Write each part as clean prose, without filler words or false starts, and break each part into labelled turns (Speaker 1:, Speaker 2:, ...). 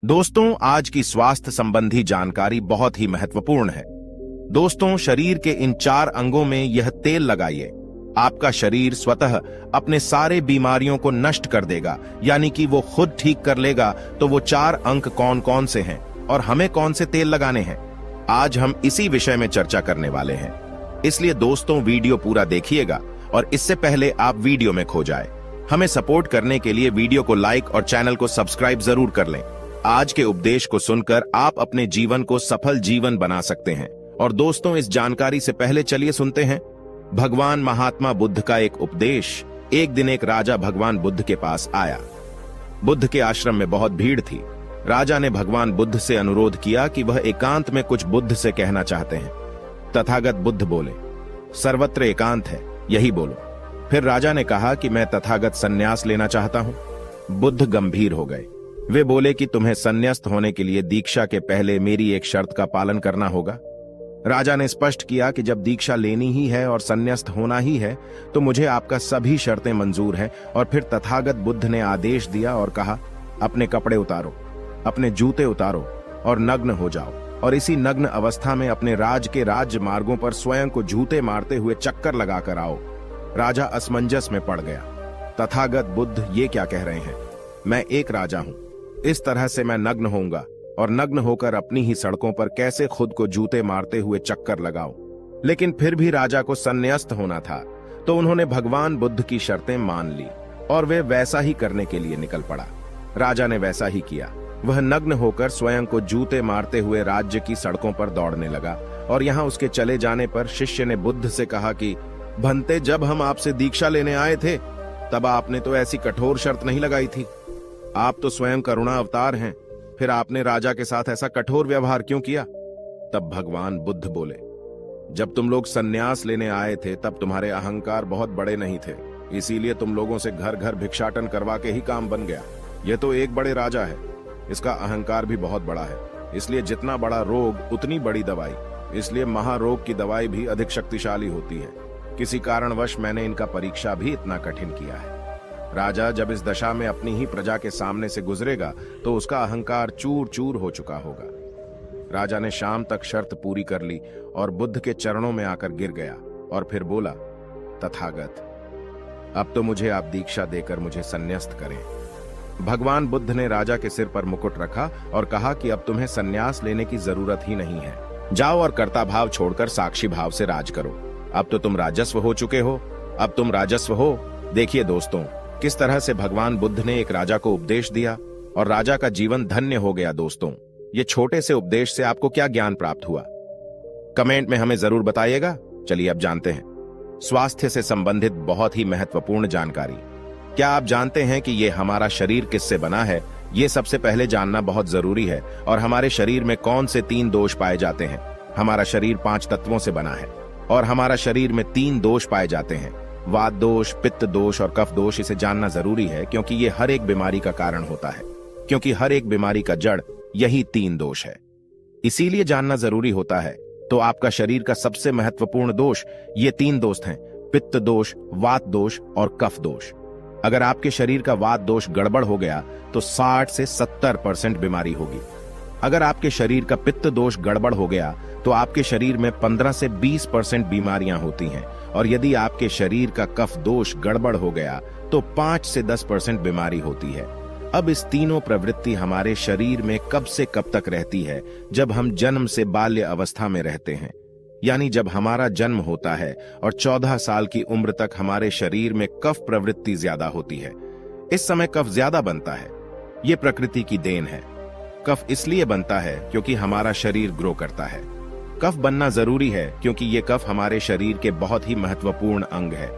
Speaker 1: दोस्तों, आज की स्वास्थ्य संबंधी जानकारी बहुत ही महत्वपूर्ण है। दोस्तों, शरीर के इन 4 अंगों में यह तेल लगाइए। आपका शरीर स्वतः अपने सारे बीमारियों को नष्ट कर देगा, यानी कि वो खुद ठीक कर लेगा। तो वो 4 अंग कौन कौन से हैं और हमें कौन से तेल लगाने हैं, आज हम इसी विषय में चर्चा करने वाले हैं। इसलिए दोस्तों, वीडियो पूरा देखिएगा और इससे पहले आप वीडियो में खो जाए। हमें सपोर्ट करने के लिए वीडियो को लाइक और चैनल को सब्सक्राइब जरूर कर लें। आज के उपदेश को सुनकर आप अपने जीवन को सफल जीवन बना सकते हैं। और दोस्तों, इस जानकारी से पहले चलिए सुनते हैं भगवान महात्मा बुद्ध का एक उपदेश। एक दिन एक राजा भगवान बुद्ध के पास आया। बुद्ध के आश्रम में बहुत भीड़ थी। राजा ने भगवान बुद्ध से अनुरोध किया कि वह एकांत में कुछ बुद्ध से कहना चाहते हैं। तथागत बुद्ध बोले, सर्वत्र एकांत है, यही बोलो। फिर राजा ने कहा कि मैं तथागत संन्यास लेना चाहता हूं। बुद्ध गंभीर हो गए। वे बोले कि तुम्हें संन्यास्त होने के लिए दीक्षा के पहले मेरी एक शर्त का पालन करना होगा। राजा ने स्पष्ट किया कि जब दीक्षा लेनी ही है और संन्यास्त होना ही है तो मुझे आपका सभी शर्तें मंजूर हैं। और फिर तथागत बुद्ध ने आदेश दिया और कहा, अपने कपड़े उतारो, अपने जूते उतारो और नग्न हो जाओ। और इसी नग्न अवस्था में अपने राज के राज्य मार्गों पर स्वयं को जूते मारते हुए चक्कर लगाकर आओ। राजा असमंजस में पड़ गया। तथागत बुद्ध ये क्या कह रहे हैं? मैं एक राजा हूं, इस तरह से मैं नग्न होऊंगा और नग्न होकर अपनी ही सड़कों पर कैसे खुद को जूते मारते हुए चक्कर लगाऊं? लेकिन फिर भी राजा को संन्यास्त होना था, तो उन्होंने भगवान बुद्ध की शर्तें मान ली और वे वैसा ही करने के लिए निकल पड़ा। राजा ने वैसा ही किया। वह नग्न होकर स्वयं को जूते मारते हुए राज्य की सड़कों पर दौड़ने लगा। और यहाँ उसके चले जाने पर शिष्य ने बुद्ध से कहा कि भंते, जब हम आपसे दीक्षा लेने आए थे तब आपने तो ऐसी कठोर शर्त नहीं लगाई थी। आप तो स्वयं करुणा अवतार हैं, फिर आपने राजा के साथ ऐसा कठोर व्यवहार क्यों किया? तब भगवान बुद्ध बोले, जब तुम लोग संन्यास लेने आए थे तब तुम्हारे अहंकार बहुत बड़े नहीं थे, इसीलिए तुम लोगों से घर घर भिक्षाटन करवा के ही काम बन गया। यह तो एक बड़े राजा है, इसका अहंकार भी बहुत बड़ा है, इसलिए जितना बड़ा रोग उतनी बड़ी दवाई, इसलिए महारोग की दवाई भी अधिक शक्तिशाली होती है। किसी कारणवश मैंने इनका परीक्षा भी इतना कठिन किया है। राजा जब इस दशा में अपनी ही प्रजा के सामने से गुजरेगा तो उसका अहंकार चूर चूर हो चुका होगा। राजा ने शाम तक शर्त पूरी कर ली और बुद्ध के चरणों में आकर गिर गया और फिर बोला, तथागत, अब तो मुझे आप दीक्षा देकर मुझे संन्यास्त करें। भगवान बुद्ध ने राजा के सिर पर मुकुट रखा और कहा कि अब तुम्हें संन्यास लेने की जरूरत ही नहीं है। जाओ और कर्ता भाव छोड़कर साक्षी भाव से राज करो। अब तो तुम राजस्व हो चुके हो, अब तुम राजस्व हो। देखिए दोस्तों, किस तरह से भगवान बुद्ध ने एक राजा को उपदेश दिया और राजा का जीवन धन्य हो गया। दोस्तों, ये छोटे से उपदेश से आपको क्या ज्ञान प्राप्त हुआ, कमेंट में हमें जरूर बताइएगा। चलिए अब जानते हैं स्वास्थ्य से संबंधित बहुत ही महत्वपूर्ण जानकारी। क्या आप जानते हैं कि ये हमारा शरीर किससे बना है? ये सबसे पहले जानना बहुत जरूरी है। और हमारे शरीर में कौन से 3 दोष पाए जाते हैं? हमारा शरीर 5 तत्वों से बना है और हमारा शरीर में 3 दोष पाए जाते हैं, वात दोष, पित्त दोष और कफ दोष। इसे जानना जरूरी है क्योंकि ये हर एक बीमारी का कारण होता है, क्योंकि हर एक बीमारी का जड़ यही 3 दोष है, इसीलिए जानना जरूरी होता है। तो आपका शरीर का सबसे महत्वपूर्ण दोष ये 3 दोष हैं, पित्त दोष, वात दोष और कफ दोष। अगर आपके शरीर का वात दोष गड़बड़ हो गया तो 60 से 70% बीमारी होगी। अगर आपके शरीर का पित्त दोष गड़बड़ हो गया तो आपके शरीर में 15 से 20% बीमारियां होती हैं। और यदि आपके शरीर का कफ दोष गड़बड़ हो गया तो 5 से 10% बीमारी होती है। अब इस तीनों प्रवृत्ति हमारे शरीर में कब से कब तक रहती है? जब हम जन्म से बाल्य अवस्था में रहते हैं, यानी जब हमारा जन्म होता है और 14 साल की उम्र तक हमारे शरीर में कफ प्रवृत्ति ज्यादा होती है। इस समय कफ ज्यादा बनता है, ये प्रकृति की देन है। कफ इसलिए बनता है क्योंकि हमारा शरीर ग्रो करता है। कफ बनना जरूरी है क्योंकि ये कफ हमारे शरीर के बहुत ही महत्वपूर्ण अंग है।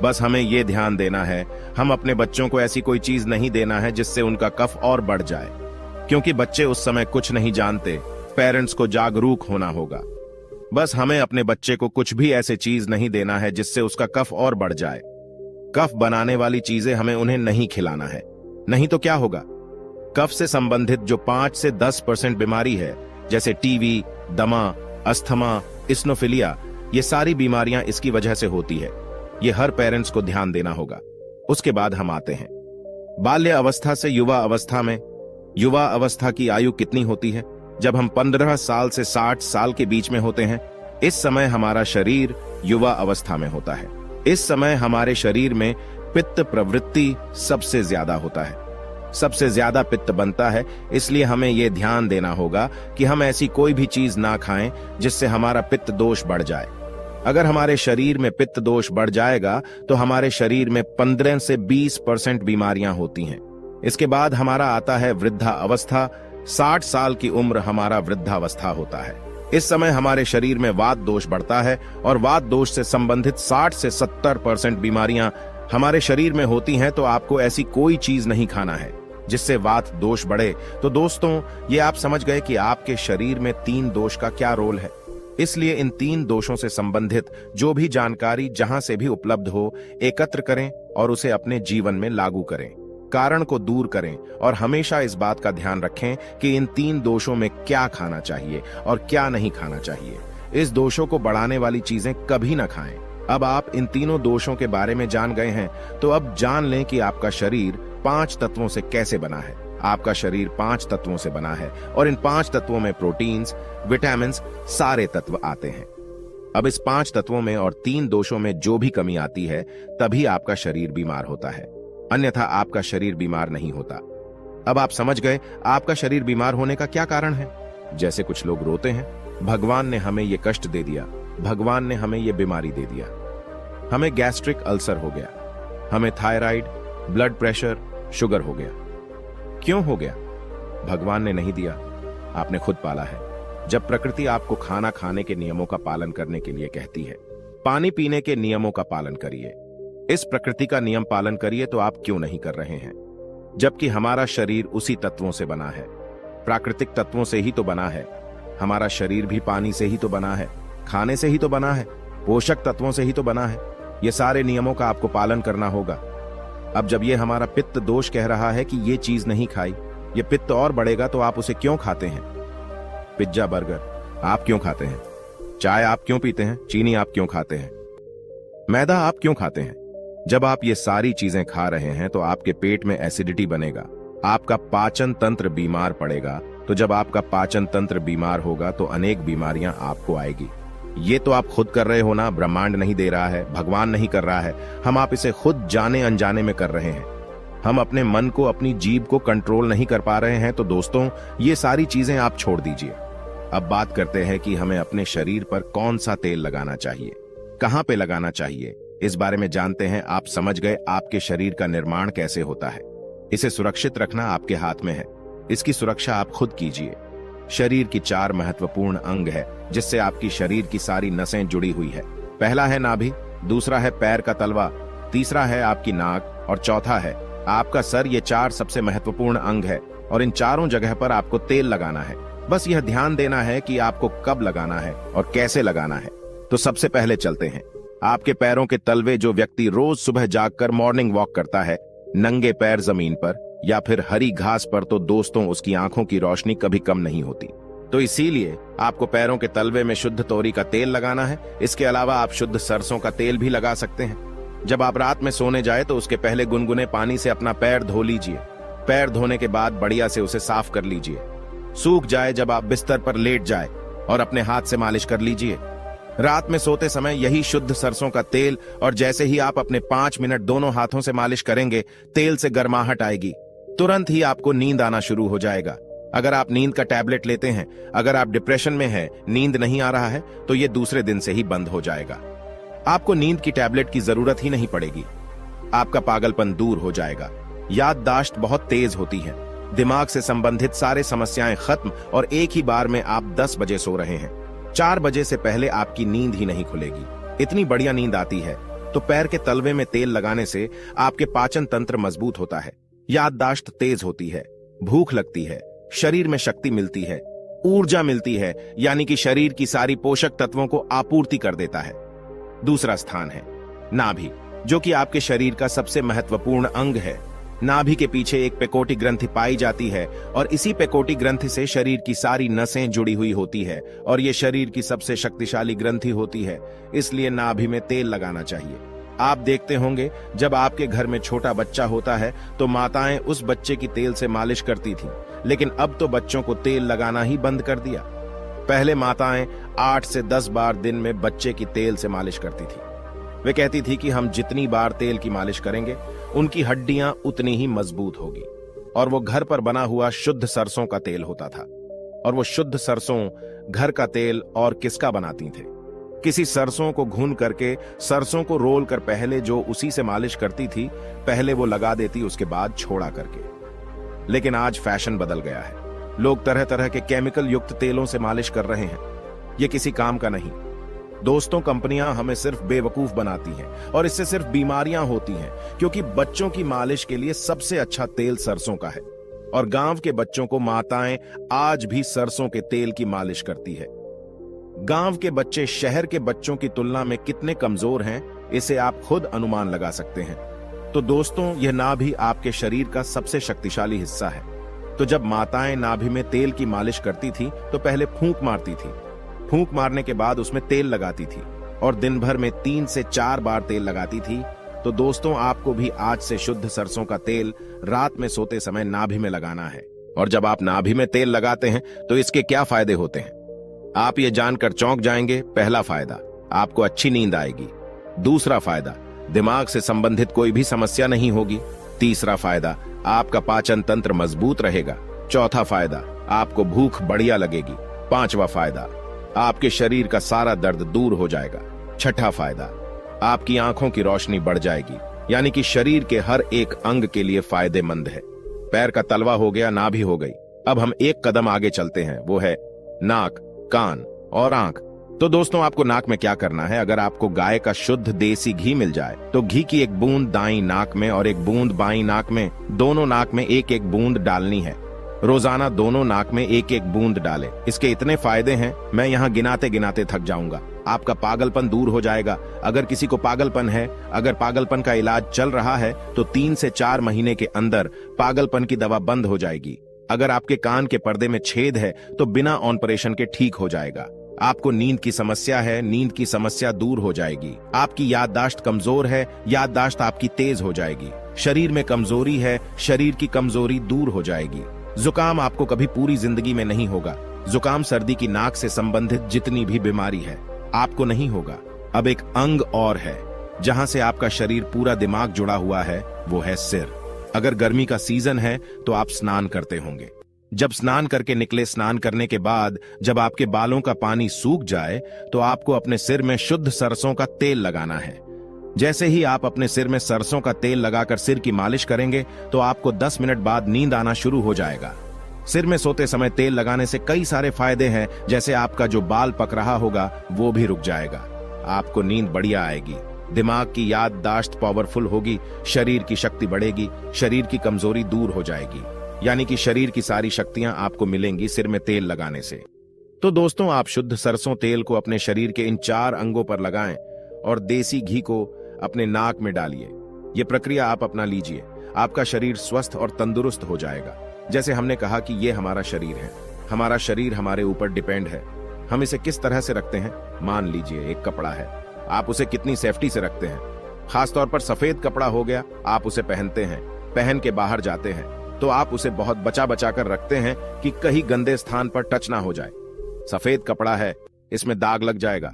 Speaker 1: बस हमें ये ध्यान देना है, हम अपने बच्चों को ऐसी कोई चीज नहीं देना है जिससे उनका कफ और बढ़ जाए, क्योंकि बच्चे उस समय कुछ नहीं जानते। पेरेंट्स को जागरूक होना होगा। बस हमें अपने बच्चे को कुछ भी ऐसे चीज नहीं देना है जिससे उसका कफ और बढ़ जाए। कफ बनाने वाली चीजें हमें उन्हें नहीं खिलाना है, नहीं तो क्या होगा? कफ से संबंधित जो 5 से 10% बीमारी है, जैसे टीवी, दमा, अस्थमा, इस्नोफिलिया, ये सारी बीमारियां इसकी वजह से होती है। ये हर पेरेंट्स को ध्यान देना होगा। उसके बाद हम आते हैं बाल्य अवस्था से युवा अवस्था में। युवा अवस्था की आयु कितनी होती है? जब हम 15 साल से 60 साल के बीच में होते हैं। इस समय हमारा शरीर युवा अवस्था में होता है। इस समय हमारे शरीर में पित्त प्रवृत्ति सबसे ज्यादा होता है, सबसे ज्यादा पित्त बनता है। इसलिए हमें यह ध्यान देना होगा कि हम ऐसी कोई भी चीज ना खाएं जिससे हमारा पित्त दोष बढ़ जाए। अगर हमारे शरीर में पित्त दोष बढ़ जाएगा तो हमारे शरीर में 15 से 20% बीमारियां होती हैं। इसके बाद हमारा आता है वृद्धा अवस्था। 60 साल की उम्र हमारा वृद्धावस्था होता है। इस समय हमारे शरीर में वात दोष बढ़ता है और वात दोष से संबंधित 60 से 70% बीमारियां हमारे शरीर में होती हैं। तो आपको ऐसी कोई चीज नहीं खाना है जिससे वात दोष बढ़े। तो दोस्तों, ये आप समझ गए कि आपके शरीर में 3 दोष का क्या रोल है। इसलिए इन 3 दोषों से संबंधित जो भी जानकारी जहां से भी उपलब्ध हो, एकत्र करें और उसे अपने जीवन में लागू करें, कारण को दूर करें और हमेशा इस बात का ध्यान रखें कि इन 3 दोषों में क्या खाना चाहिए और क्या नहीं खाना चाहिए। इस दोषों को बढ़ाने वाली चीजें कभी ना खाएं। अब आप इन तीनों दोषों के बारे में जान गए हैं, तो अब जान लें कि आपका शरीर 5 तत्वों से कैसे बना है। आपका शरीर 5 तत्वों से बना है और इन 5 तत्वों में प्रोटीन्स, विटामिन, सारे तत्व आते हैं। अब इस 5 तत्वों में और 3 दोषों में जो भी कमी आती है, तभी आपका शरीर बीमार होता है, अन्यथा आपका शरीर बीमार नहीं होता। अब आप समझ गए आपका शरीर बीमार होने का क्या कारण है। जैसे कुछ लोग रोते हैं, भगवान ने हमें ये कष्ट दे दिया, भगवान ने हमें ये बीमारी दे दिया, हमें गैस्ट्रिक अल्सर हो गया, हमें थायराइड, ब्लड प्रेशर, शुगर हो गया। क्यों हो गया? भगवान ने नहीं दिया, आपने खुद पाला है। जब प्रकृति आपको खाना खाने के नियमों का पालन करने के लिए कहती है, पानी पीने के नियमों का पालन करिए, इस प्रकृति का नियम पालन करिए, तो आप क्यों नहीं कर रहे हैं? जबकि हमारा शरीर उसी तत्वों से बना है, प्राकृतिक तत्वों से ही तो बना है। हमारा शरीर भी पानी से ही तो बना है, खाने से ही तो बना है, पोषक तत्वों से ही तो बना है। ये सारे नियमों का आपको पालन करना होगा। अब जब ये हमारा पित्त दोष कह रहा है कि ये चीज नहीं खाई, ये पित्त और बढ़ेगा, तो आप उसे क्यों खाते हैं? पिज्जा, बर्गर आप क्यों खाते हैं? चाय आप क्यों पीते हैं? चीनी आप क्यों खाते हैं? मैदा आप क्यों खाते हैं? जब आप ये सारी चीजें खा रहे हैं तो आपके पेट में एसिडिटी बनेगा, आपका पाचन तंत्र बीमार पड़ेगा। तो जब आपका पाचन तंत्र बीमार होगा तो अनेक बीमारियां आपको आएगी। ये तो आप खुद कर रहे हो ना, ब्रह्मांड नहीं दे रहा है, भगवान नहीं कर रहा है, आप इसे खुद जाने अनजाने में कर रहे हैं। हम अपने मन को, अपनी जीभ को कंट्रोल नहीं कर पा रहे हैं। तो दोस्तों, ये सारी चीजें आप छोड़ दीजिए। अब बात करते हैं कि हमें अपने शरीर पर कौन सा तेल लगाना चाहिए, कहां पे लगाना चाहिए। इस बारे में जानते हैं। आप समझ गए आपके शरीर का निर्माण कैसे होता है। इसे सुरक्षित रखना आपके हाथ में है, इसकी सुरक्षा आप खुद कीजिए। शरीर की 4 महत्वपूर्ण अंग है जिससे आपकी शरीर की सारी नसें जुड़ी हुई है। पहला है नाभि, दूसरा है पैर का तलवा, तीसरा है आपकी नाक और चौथा है आपका सर। ये 4 सबसे महत्वपूर्ण अंग है और इन चारों जगह पर आपको तेल लगाना है। बस यह ध्यान देना है कि आपको कब लगाना है और कैसे लगाना है। तो सबसे पहले चलते हैं आपके पैरों के तलवे। जो व्यक्ति रोज सुबह जागकर मॉर्निंग वॉक करता है नंगे पैर जमीन पर या फिर हरी घास पर, तो दोस्तों उसकी आंखों की रोशनी कभी कम नहीं होती। तो इसीलिए आपको पैरों के तलवे में शुद्ध तोरी का तेल लगाना है। इसके अलावा आप शुद्ध सरसों का तेल भी लगा सकते हैं। जब आप रात में सोने जाए तो उसके पहले गुनगुने पानी से अपना पैर धो लीजिए। पैर धोने के बाद बढ़िया से उसे साफ कर लीजिए। सूख जाए जब आप बिस्तर पर लेट जाए और अपने हाथ से मालिश कर लीजिए। रात में सोते समय यही शुद्ध सरसों का तेल, और जैसे ही आप अपने 5 मिनट दोनों हाथों से मालिश करेंगे, तेल से गर्माहट आएगी, तुरंत ही आपको नींद आना शुरू हो जाएगा। अगर आप नींद का टैबलेट लेते हैं, अगर आप डिप्रेशन में हैं, नींद नहीं आ रहा है, तो ये दूसरे दिन से ही बंद हो जाएगा। आपको नींद की टैबलेट की जरूरत ही नहीं पड़ेगी। आपका पागलपन दूर हो जाएगा। याददाश्त बहुत तेज होती है, दिमाग से संबंधित सारे समस्याएं खत्म, और एक ही बार में आप 10 बजे सो रहे हैं। 4 बजे से पहले आपकी नींद ही नहीं खुलेगी। इतनी बढ़िया नींद आती है। तो पैर के तलवे में तेल लगाने से आपके पाचन तंत्र मजबूत होता है, याददाश्त तेज होती है, भूख लगती है, शरीर में शक्ति मिलती है, ऊर्जा मिलती है, यानी कि शरीर की सारी पोषक तत्वों को आपूर्ति कर देता है। दूसरा स्थान है नाभि, जो कि आपके शरीर का सबसे महत्वपूर्ण अंग है। नाभि के पीछे एक पेकोटी ग्रंथि पाई जाती है और इसी पेकोटी ग्रंथि से शरीर की सारी नसें जुड़ी हुई होती है और ये शरीर की सबसे शक्तिशाली ग्रंथि होती है। इसलिए नाभि में तेल लगाना चाहिए। आप देखते होंगे जब आपके घर में छोटा बच्चा होता है तो माताएं उस बच्चे की तेल से मालिश करती थीं। लेकिन अब तो बच्चों को तेल लगाना ही बंद कर दिया। पहले माताएं 8 से 10 बार दिन में बच्चे की तेल से मालिश करती थी। वे कहती थी कि हम जितनी बार तेल की मालिश करेंगे उनकी हड्डियां उतनी ही मजबूत होगी। और वो घर पर बना हुआ शुद्ध सरसों का तेल होता था। और वो शुद्ध सरसों घर का तेल और किसका बनाती थे? किसी सरसों को भून करके सरसों को रोल कर पहले जो उसी से मालिश करती थी, पहले वो लगा देती, उसके बाद छोड़ा करके। लेकिन आज फैशन बदल गया है। लोग तरह तरह के केमिकल युक्त तेलों से मालिश कर रहे हैं। ये किसी काम का नहीं। दोस्तों, कंपनियां हमें सिर्फ बेवकूफ बनाती हैं और इससे सिर्फ बीमारियां होती हैं, क्योंकि बच्चों की मालिश के लिए सबसे अच्छा तेल सरसों का है। और गांव के बच्चों को माताएं आज भी सरसों के तेल की मालिश करती है। गांव के बच्चे शहर के बच्चों की तुलना में कितने कमजोर हैं, इसे आप खुद अनुमान लगा सकते हैं। तो दोस्तों, यह नाभि आपके शरीर का सबसे शक्तिशाली हिस्सा है। तो जब माताएं नाभि में तेल की मालिश करती थी तो पहले फूंक मारती थी। फूंक मारने के बाद उसमें तेल लगाती थी और दिन भर में 3 से 4 बार तेल लगाती थी। तो दोस्तों, आपको भी आज से शुद्ध सरसों का तेल रात में सोते समय नाभि में लगाना है। और जब आप नाभि में तेल लगाते हैं तो इसके क्या फायदे होते हैं, आप ये जानकर चौंक जाएंगे। पहला फायदा, आपको अच्छी नींद आएगी। दूसरा फायदा, दिमाग से संबंधित कोई भी समस्या नहीं होगी। तीसरा फायदा, आपका पाचन तंत्र मजबूत रहेगा। चौथा फायदा, आपको भूख बढ़िया लगेगी। पांचवा फायदा, आपके शरीर का सारा दर्द दूर हो जाएगा। छठा फायदा, आपकी आंखों की रोशनी बढ़ जाएगी, यानी कि शरीर के हर एक अंग के लिए फायदेमंद है। पैर का तलवा हो गया, नाभि हो गई। अब हम एक कदम आगे चलते हैं, वो है नाक, कान और आंख। तो दोस्तों, आपको नाक में क्या करना है? अगर आपको गाय का शुद्ध देसी घी मिल जाए तो घी की एक बूंद दाईं नाक में और एक बूंद बाईं नाक में, दोनों नाक में एक एक बूंद डालनी है। रोजाना दोनों नाक में एक एक बूंद डालें। इसके इतने फायदे हैं, मैं यहाँ गिनाते गिनाते थक जाऊंगा। आपका पागलपन दूर हो जाएगा। अगर किसी को पागलपन है, अगर पागलपन का इलाज चल रहा है तो 3 से 4 महीने के अंदर पागलपन की दवा बंद हो जाएगी। अगर आपके कान के पर्दे में छेद है तो बिना ऑपरेशन के ठीक हो जाएगा। आपको नींद की समस्या है, नींद की समस्या दूर हो जाएगी। आपकी याददाश्त कमजोर है, याददाश्त आपकी तेज हो जाएगी। शरीर में कमजोरी है, शरीर की कमजोरी दूर हो जाएगी। जुकाम आपको कभी पूरी जिंदगी में नहीं होगा। जुकाम सर्दी की नाक से संबंधित जितनी भी बीमारी है आपको नहीं होगा। अब एक अंग और है जहां से आपका शरीर पूरा दिमाग जुड़ा हुआ है, वो है सिर। अगर गर्मी का सीजन है तो आप स्नान करते होंगे। जब स्नान करके निकले, स्नान करने के बाद जब आपके बालों का पानी सूख जाए तो आपको अपने सिर में शुद्ध सरसों का तेल लगाना है। जैसे ही आप अपने सिर में सरसों का तेल लगाकर सिर की मालिश करेंगे तो आपको 10 मिनट बाद नींद आना शुरू हो जाएगा। सिर में सोते समय तेल लगाने से कई सारे फायदे हैं, जैसे आपका जो बाल पक रहा होगा वो भी रुक जाएगा। आपको नींद बढ़िया आएगी, दिमाग की याददाश्त पावरफुल होगी, शरीर की शक्ति बढ़ेगी, शरीर की कमजोरी दूर हो जाएगी। यानी कि शरीर की सारी शक्तियां आपको मिलेंगी सिर में तेल लगाने से। तो दोस्तों, आप शुद्ध सरसों तेल को अपने शरीर के इन 4 अंगों पर लगाएं और देसी घी को अपने नाक में डालिए। ये प्रक्रिया आप अपना लीजिए, आपका शरीर स्वस्थ और तंदुरुस्त हो जाएगा। जैसे हमने कहा कि ये हमारा शरीर है, हमारा शरीर हमारे ऊपर डिपेंड है। हम इसे किस तरह से रखते हैं? मान लीजिए एक कपड़ा है, आप उसे कितनी सेफ्टी से रखते हैं। खासतौर पर सफेद कपड़ा हो गया, आप उसे पहनते हैं, पहन के बाहर जाते हैं तो आप उसे बहुत बचा बचा कर रखते हैं कि कहीं गंदे स्थान पर टच ना हो जाए। सफेद कपड़ा है, इसमें दाग लग जाएगा।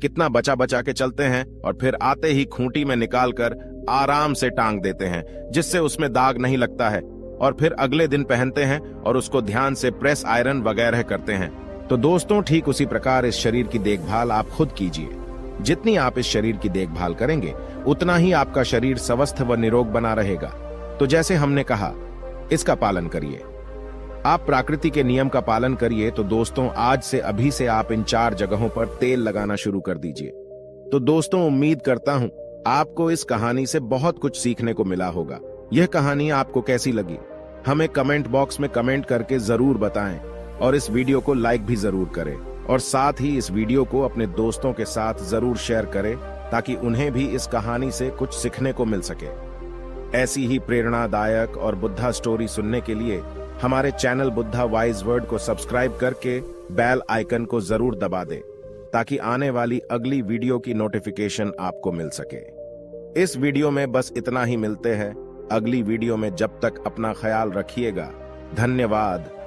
Speaker 1: कितना बचा बचा के चलते हैं और फिर आते ही खूंटी में निकालकर आराम से टांग देते हैं, जिससे उसमें दाग नहीं लगता है। और फिर अगले दिन पहनते हैं और उसको ध्यान से प्रेस आयरन वगैरह करते हैं। तो दोस्तों, ठीक उसी प्रकार इस शरीर की देखभाल आप खुद कीजिए। जितनी आप इस शरीर की देखभाल करेंगे उतना ही आपका शरीर स्वस्थ व निरोग बना रहेगा। तो जैसे हमने कहा, इसका पालन करिए। आप प्रकृति के नियम का पालन करिए। तो दोस्तों, आज से अभी से आप इन 4 जगहों पर तेल लगाना शुरू कर दीजिए। तो दोस्तों, उम्मीद करता हूं आपको इस कहानी से बहुत कुछ सीखने को मिला होगा। यह कहानी आपको कैसी लगी हमें कमेंट बॉक्स में कमेंट करके जरूर बताएं और इस वीडियो को लाइक भी जरूर करें और साथ ही इस वीडियो को अपने दोस्तों के साथ जरूर शेयर करें ताकि उन्हें भी इस कहानी से कुछ सीखने को मिल सके। ऐसी ही प्रेरणादायक और बुद्धा स्टोरी सुनने के लिए हमारे चैनल बुद्धा वाइज वर्ड को सब्सक्राइब करके बेल आइकन को जरूर दबा दें ताकि आने वाली अगली वीडियो की नोटिफिकेशन आपको मिल सके। इस वीडियो में बस इतना ही। मिलते हैं अगली वीडियो में। जब तक अपना ख्याल रखिएगा। धन्यवाद।